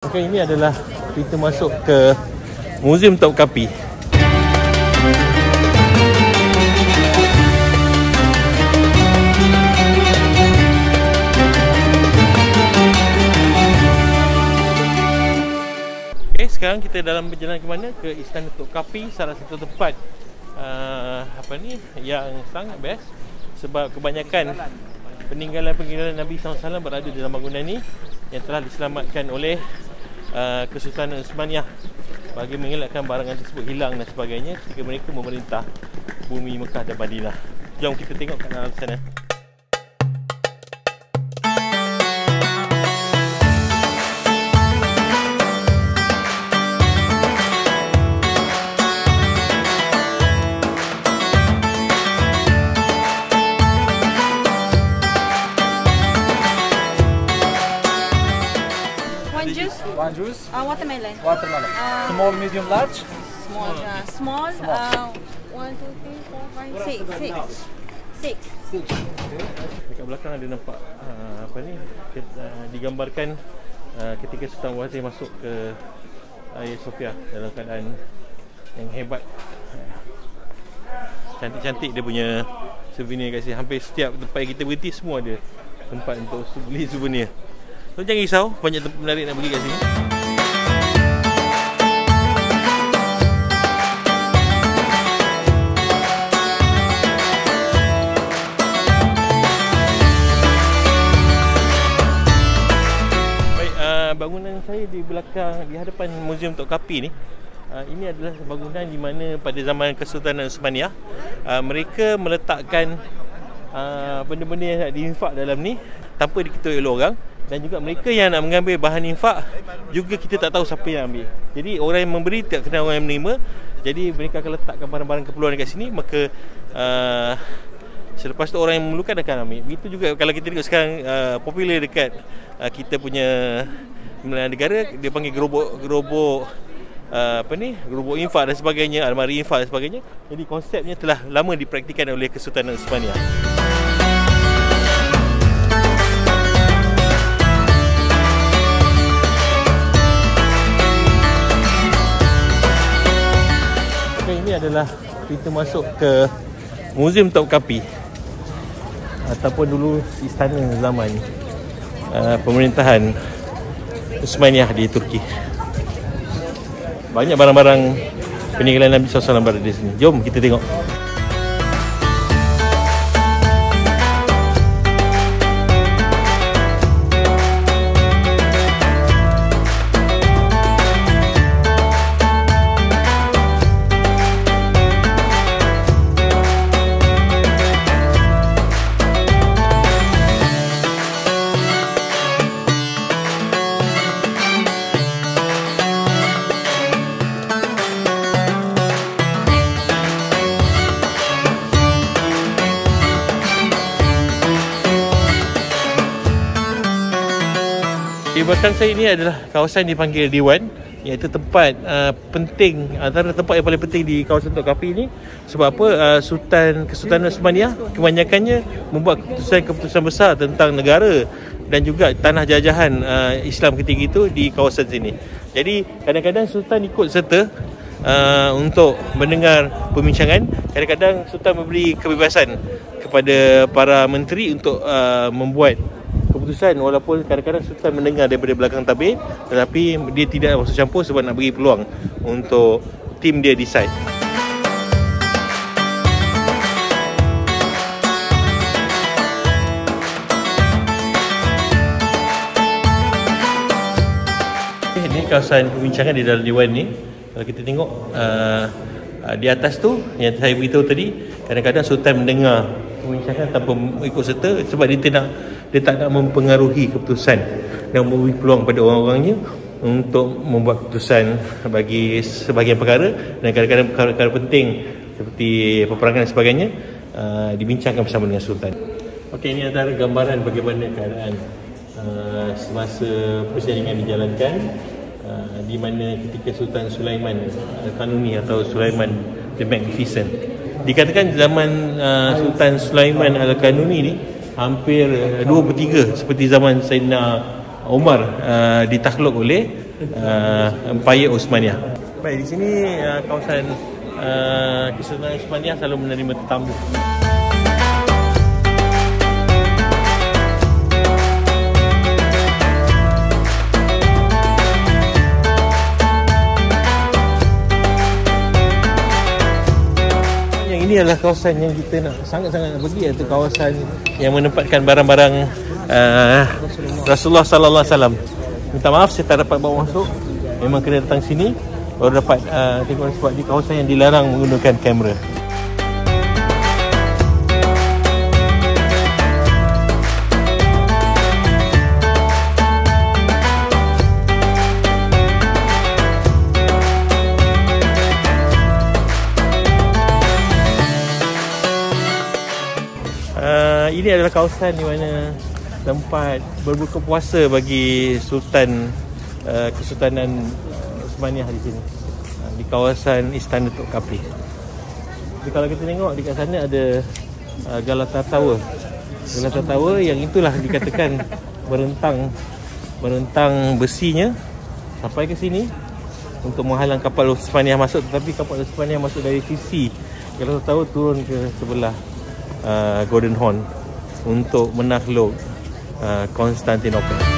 Okay, ini adalah pintu masuk ke Museum Topkapi. Okay, sekarang kita dalam perjalanan ke mana? Ke Istana Topkapi, salah satu tempat yang sangat best sebab kebanyakan peninggalan Nabi SAW berada dalam bangunan ni yang telah diselamatkan oleh Kesultanan Uthmaniyah bagi mengelakkan barangan tersebut hilang dan sebagainya ketika mereka memerintah bumi Mekah dan Madinah. Jom kita tengok kat dalam sana. One juice. Watermelon. Watermelon. Small, medium, large. Small. 1, 2, 3, 4, 5, 6. Dekat belakang ada nampak digambarkan ketika Sultan Wazir masuk ke Hagia Sophia dalam keadaan yang hebat. Cantik-cantik dia punya souvenir kat sini. Hampir setiap tempat yang kita berhenti semua ada tempat untuk beli souvenir. So jangan risau, banyak tempat menarik nak pergi kat sini. Baik, bangunan saya di belakang, di hadapan Museum Topkapi ni, ini adalah bangunan di mana pada zaman Kesultanan Uthmaniyah mereka meletakkan benda-benda yang nak diinfak dalam ni tanpa diketahui oleh orang. Dan juga mereka yang nak mengambil bahan infak juga kita tak tahu siapa yang ambil. Jadi orang yang memberi tak kenal orang yang menerima. Jadi mereka akan letakkan barang-barang keperluan dekat sini. Maka selepas tu orang yang memerlukan akan ambil. Begitu juga kalau kita tengok sekarang popular dekat kita punya negara, dia panggil gerobok gerobok infak dan sebagainya, almari infak dan sebagainya. Jadi konsepnya telah lama dipraktikkan oleh Kesultanan Uthmaniyah. Ini adalah pintu masuk ke Museum Topkapi ataupun dulu istana zaman pemerintahan Uthmaniyah di Turki. Banyak barang-barang peninggalan Nabi SAW berada di sini. Jom kita tengok. Di belakang saya ini adalah kawasan dipanggil Diwan, iaitu tempat penting, antara tempat yang paling penting di kawasan Topkapi ini. Sebab apa? Kesultanan Uthmaniyah kebanyakannya membuat keputusan besar tentang negara dan juga tanah jajahan Islam ketika itu di kawasan sini. Jadi kadang-kadang Sultan ikut serta untuk mendengar perbincangan. Kadang-kadang Sultan memberi kebebasan kepada para menteri untuk membuat keputusan, walaupun kadang-kadang Sultan mendengar daripada belakang tabir, tetapi dia tidak masuk campur sebab nak bagi peluang untuk tim dia decide. Ini kawasan perbincangan di dalam Diwan ni. Kalau kita tengok di atas tu yang saya beritahu tadi, kadang-kadang Sultan mendengar perbincangan tanpa ikut serta sebab dia tak nak mempengaruhi keputusan dan memberi peluang pada orang-orangnya untuk membuat keputusan bagi sebahagian perkara, dan kadang-kadang perkara-perkara penting seperti peperangan dan sebagainya dibincangkan bersama dengan Sultan. Okey, ini antara gambaran bagaimana keadaan semasa persidangan dijalankan, di mana ketika Sultan Sulaiman Al-Kanuni atau Sulaiman the Magnificent. Dikatakan zaman Sultan Sulaiman Al-Kanuni ni hampir 2/3 seperti zaman Sayyidina Umar ditakluk oleh Empire Osmaniyah. Baik, di sini kawasan Kesultanan Osmaniyah selalu menerima tetamu. Yang ini adalah kawasan yang kita nak sangat-sangat nak pergi, iaitu kawasan yang menempatkan barang-barang Rasulullah sallallahu alaihi wasallam. Minta maaf saya tak dapat bawa masuk. Memang kena datang sini baru dapat tengok, sebab di kawasan yang dilarang menggunakan kamera. Ini adalah kawasan di mana tempat berbuka puasa bagi Sultan Kesultanan Osmaniyah di sini, di kawasan Istana Topkapi. Jadi kalau kita tengok dekat sana ada Galata Tower. Galata Tower yang itulah dikatakan merentang besinya sampai ke sini untuk menghalang kapal Osmaniyah masuk, tetapi kapal Osmaniyah masuk dari sisi Galata Tower turun ke sebelah Golden Horn untuk menakluk Konstantinopel.